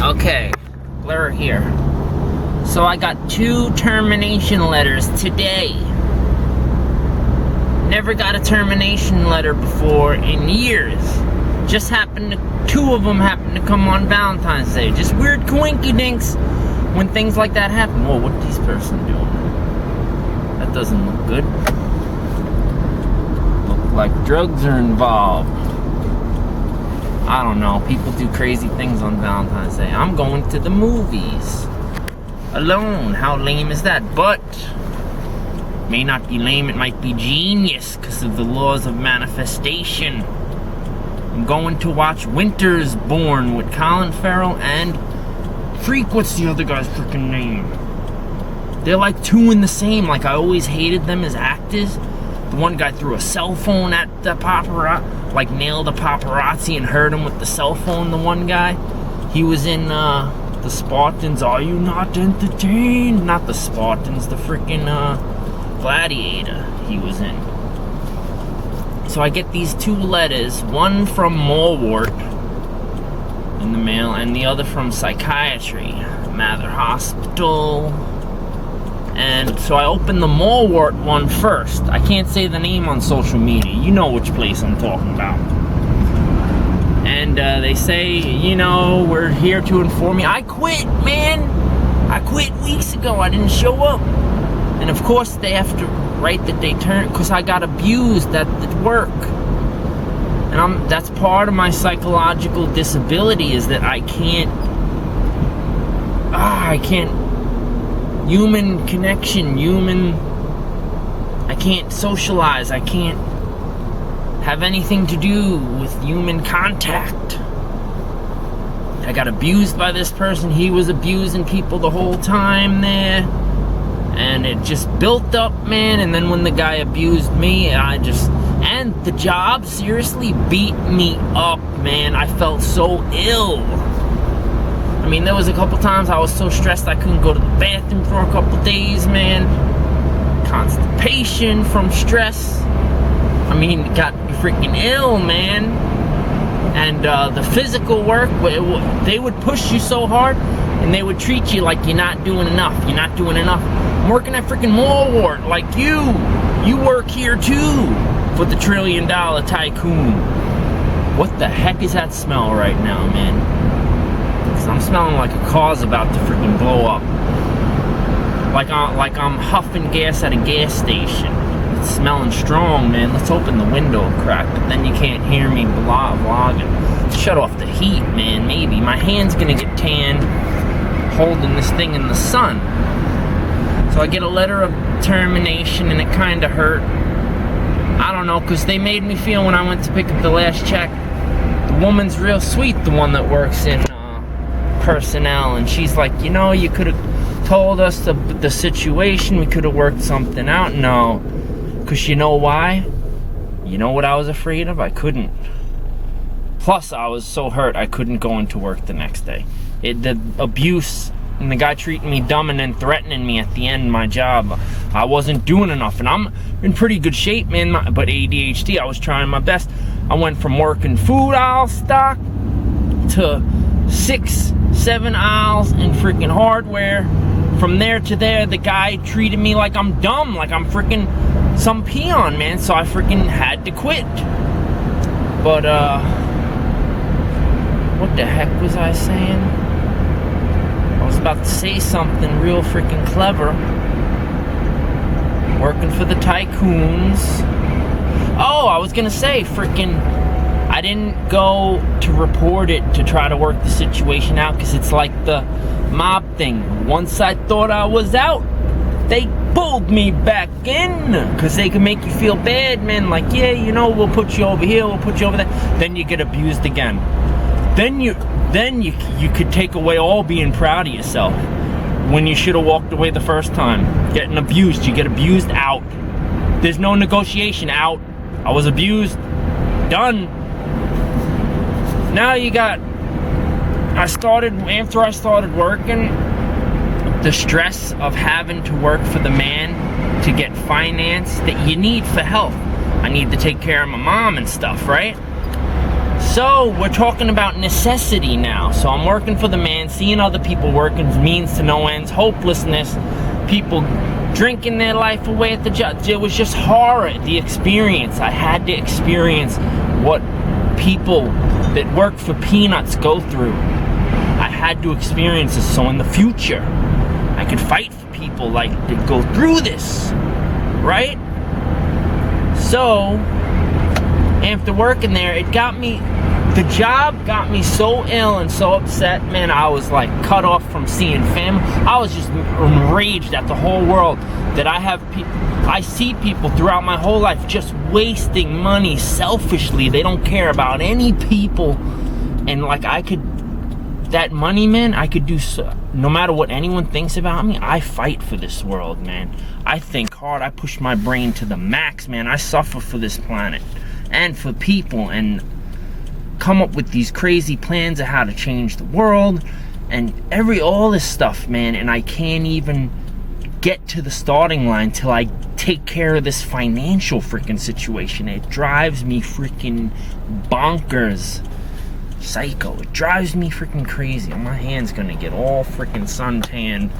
Okay, Blair here. So I got 2 termination letters today. Never got a termination letter before in years. Just happened to, 2 of them happened to come on Valentine's Day. Just weird coinkydinks when things like that happen. Whoa, what's this person doing? That doesn't look good. Look like drugs are involved. I don't know. People do crazy things on Valentine's Day. I'm going to the movies. Alone. How lame is that? But may not be lame, it might be genius because of the laws of manifestation. I'm going to watch Winter's Born with Colin Farrell and what's the other guy's freaking name? They're like 2 in the same. Like, I always hated them as actors. The one guy threw a cell phone at the paparazzi, like nailed a paparazzi and hurt him with the cell phone. The one guy, he was in the Spartans. Are you not entertained? Not the Spartans, the freaking Gladiator he was in. So I get these 2 letters, one from Malwart in the mail and the other from Psychiatry, Mather Hospital. And so I opened the Malwart one first. I can't say the name on social media. You know which place I'm talking about. And they say, you know, we're here to inform you. I quit, man. I quit weeks ago. I didn't show up. And of course they have to write that they turned, because I got abused at work. And that's part of my psychological disability, is that I can't human connection, I can't socialize, I can't have anything to do with human contact. I got abused by this person. He was abusing people the whole time there. And it just built up, man. And then when the guy abused me, and the job seriously beat me up, man. I felt so ill. I mean, there was a couple times I was so stressed I couldn't go to the bathroom for a couple days, man. Constipation from stress. I mean, it got me freaking ill, man. And the physical work, they would push you so hard, and they would treat you like you're not doing enough. You're not doing enough. I'm working at freaking Malwart, like you. You work here too, for the $1 trillion tycoon. What the heck is that smell right now, man? I'm smelling like a car's about to freaking blow up. Like I'm huffing gas at a gas station. It's smelling strong, man. Let's open the window crack, but then you can't hear me vlogging. Shut off the heat, man, maybe. My hand's gonna get tanned holding this thing in the sun. So I get a letter of termination, and it kind of hurt. I don't know, because they made me feel when I went to pick up the last check, the woman's real sweet, the one that works in personnel, and she's like, you know, you could have told us the situation, we could have worked something out. No, because you know why? You know what I was afraid of? I couldn't. Plus, I was so hurt I couldn't go into work the next day. The abuse and the guy treating me dumb and then threatening me at the end of my job. I wasn't doing enough, and I'm in pretty good shape, man, but ADHD, I was trying my best. I went from working food aisle stock to 6-7 aisles in freaking hardware. From there to there, the guy treated me like I'm dumb, like I'm freaking some peon, man. So I freaking had to quit. But what the heck was I saying? I was about to say something real freaking clever. Working for the tycoons. Oh, I was gonna say freaking, I didn't go to report it to try to work the situation out, because it's like the mob thing. Once I thought I was out, they pulled me back in, because they can make you feel bad, man. Like, yeah, you know, we'll put you over here, we'll put you over there. Then you get abused again. Then you could take away all being proud of yourself, when you should have walked away the first time. Getting abused, you get abused, out. There's no negotiation, out. I was abused, done. Now you got, after I started working, the stress of having to work for the man to get finance that you need for health. I need to take care of my mom and stuff, right? So we're talking about necessity now. So I'm working for the man, seeing other people working means to no ends, hopelessness, people drinking their life away at the job. It was just horror, the experience. I had to experience what people that work for peanuts go through. I had to experience this, so in the future I could fight for people like that go through this, right? So after working there, the job got me so ill and so upset, man. I was like cut off from seeing family. I was just enraged at the whole world that I see people throughout my whole life just wasting money selfishly. They don't care about any people. And like that money, man, I could do so. No matter what anyone thinks about me, I fight for this world, man. I think hard. I push my brain to the max, man. I suffer for this planet and for people, and come up with these crazy plans of how to change the world and all this stuff, man. And I can't even get to the starting line till I take care of this financial freaking situation. It drives me freaking bonkers. Psycho. It drives me freaking crazy. My hand's gonna get all freaking suntanned,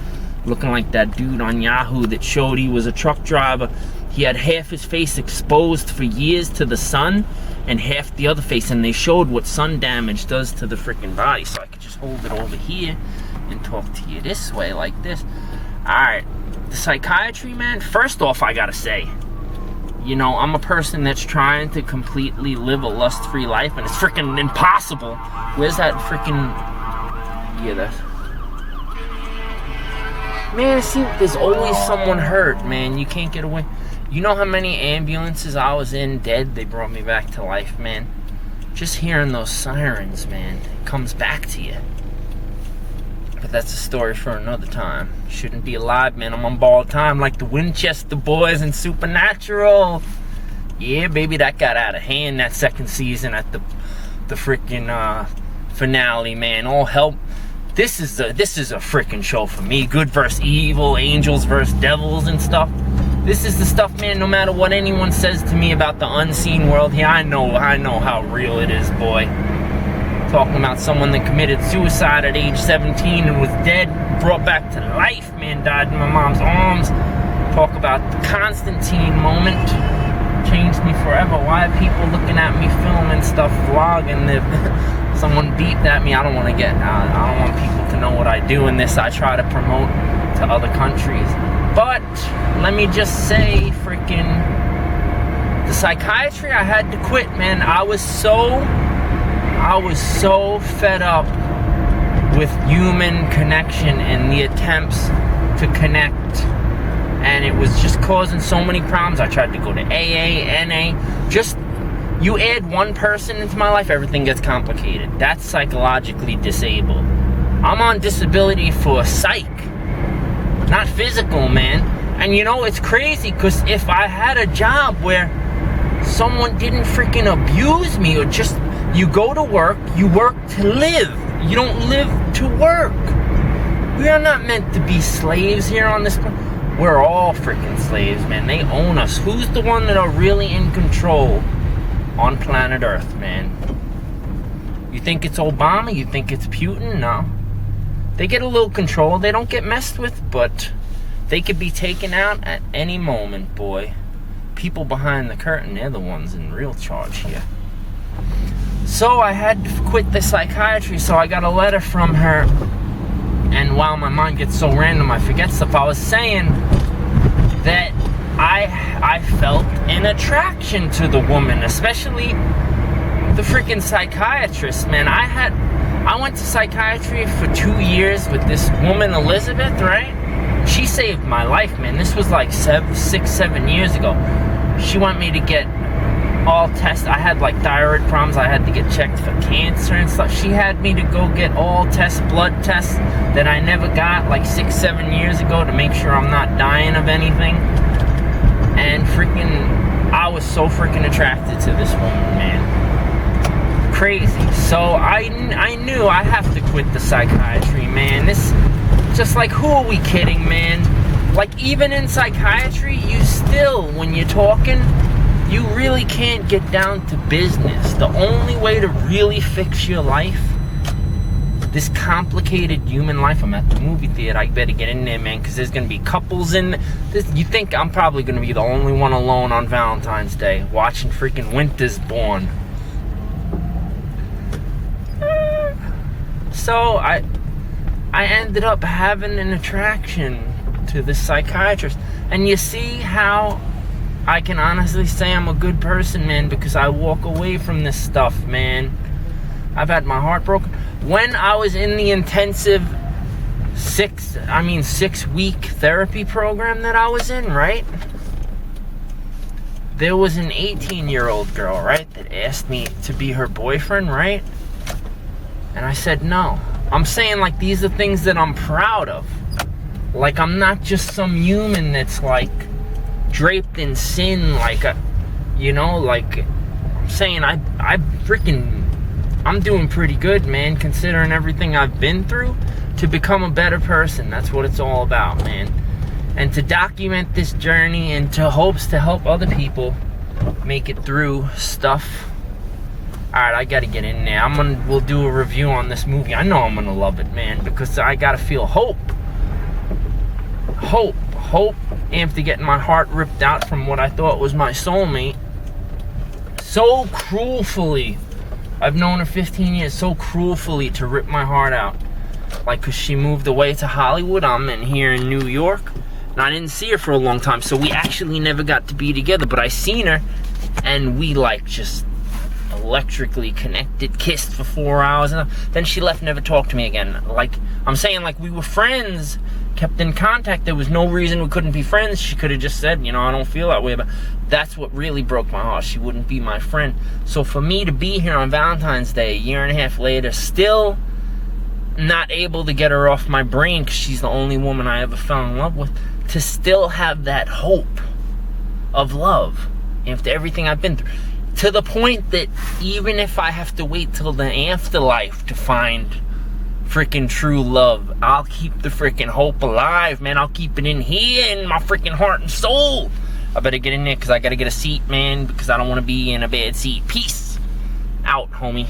looking like that dude on Yahoo that showed he was a truck driver. He had half his face exposed for years to the sun and half the other face, and they showed what sun damage does to the freaking body. So I could just hold it over here and talk to you this way like this. Alright, the psychiatry, man, first off, I gotta say, you know, I'm a person that's trying to completely live a lust-free life, and it's freaking impossible. Where's that freaking... Yeah, that's... Man, it seems there's always someone hurt, man. You can't get away. You know how many ambulances I was in dead? They brought me back to life, man. Just hearing those sirens, man, it comes back to you. But that's a story for another time. Shouldn't be alive, man. I'm on borrowed time like the Winchester boys in Supernatural. Yeah, baby, that got out of hand that second season at the freaking finale, man. All help. This is a freaking show for me. Good versus evil, angels versus devils and stuff. This is the stuff, man. No matter what anyone says to me about the unseen world here, I know how real it is, boy. Talking about someone that committed suicide at age 17 and was dead, brought back to life, man, died in my mom's arms. Talk about the Constantine moment. Changed me forever. Why are people looking at me filming stuff, vlogging? If someone beeped at me, I don't want people to know what I do in this. I try to promote to other countries. But let me just say, freaking, the psychiatry, I had to quit, man. I was so fed up with human connection and the attempts to connect, and it was just causing so many problems. I tried to go to AA, NA. Just, you add one person into my life, everything gets complicated. That's psychologically disabled. I'm on disability for psych, not physical, man. And you know, it's crazy, because if I had a job where someone didn't freaking abuse me, or just, you go to work, you work to live, you don't live to work. We are not meant to be slaves here on this planet. We're all freaking slaves, man. They own us. Who's the one that are really in control on planet Earth, man? You think it's Obama? You think it's Putin? No. They get a little control. They don't get messed with, but they could be taken out at any moment, boy. People behind the curtain, they're the ones in real charge here. So I had to quit the psychiatry, so I got a letter from her. And while my mind gets so random, I forget stuff. I was saying that I felt an attraction to the woman, especially the freaking psychiatrist, man. I went to psychiatry for 2 years with this woman, Elizabeth, right? She saved my life, man. This was like 6-7 years ago. She wanted me to get all tests. I had like thyroid problems. I had to get checked for cancer and stuff. She had me to go get all blood tests that I never got like 6-7 years ago to make sure I'm not dying of anything. And freaking, I was so freaking attracted to this woman, man. Crazy. So I knew I have to quit the psychiatry, man. This, just like, who are we kidding, man? Like, even in psychiatry, you still, when you're talking, you really can't get down to business. The only way to really fix your life, this complicated human life. I'm at the movie theater. I better get in there, man, because there's going to be couples in this. You think I'm probably going to be the only one alone on Valentine's Day watching freaking Winter's Born. So I ended up having an attraction to this psychiatrist. And you see how I can honestly say I'm a good person, man, because I walk away from this stuff, man. I've had my heart broken. When I was in the intensive 6-week therapy program that I was in, right? There was an 18-year-old girl, right, that asked me to be her boyfriend, right? And I said no. I'm saying, like, these are things that I'm proud of. Like, I'm not just some human that's, like, draped in sin, like, like, I'm saying I'm doing pretty good, man, considering everything I've been through, to become a better person. That's what it's all about, man. And to document this journey into hopes to help other people make it through stuff. Alright, I gotta get in there. We'll do a review on this movie. I know I'm gonna love it, man, because I gotta feel hope. Hope after getting my heart ripped out from what I thought was my soulmate. So cruelly. I've known her 15 years, so cruelly to rip my heart out. Like, cause she moved away to Hollywood. I'm in here in New York. And I didn't see her for a long time, so we actually never got to be together. But I seen her, and we, like, just electrically connected, kissed for 4 hours, and then she left, never talked to me again. Like, I'm saying, like, we were friends, kept in contact. There was no reason we couldn't be friends. She could have just said, I don't feel that way. But that's what really broke my heart. She wouldn't be my friend. So for me to be here on Valentine's Day, a year and a half later, still not able to get her off my brain, because she's the only woman I ever fell in love with, to still have that hope of love after everything I've been through. To the point that even if I have to wait till the afterlife to find freaking true love, I'll keep the freaking hope alive, man. I'll keep it in here in my freaking heart and soul. I better get in there because I gotta get a seat, man, because I don't want to be in a bad seat. Peace out, homie.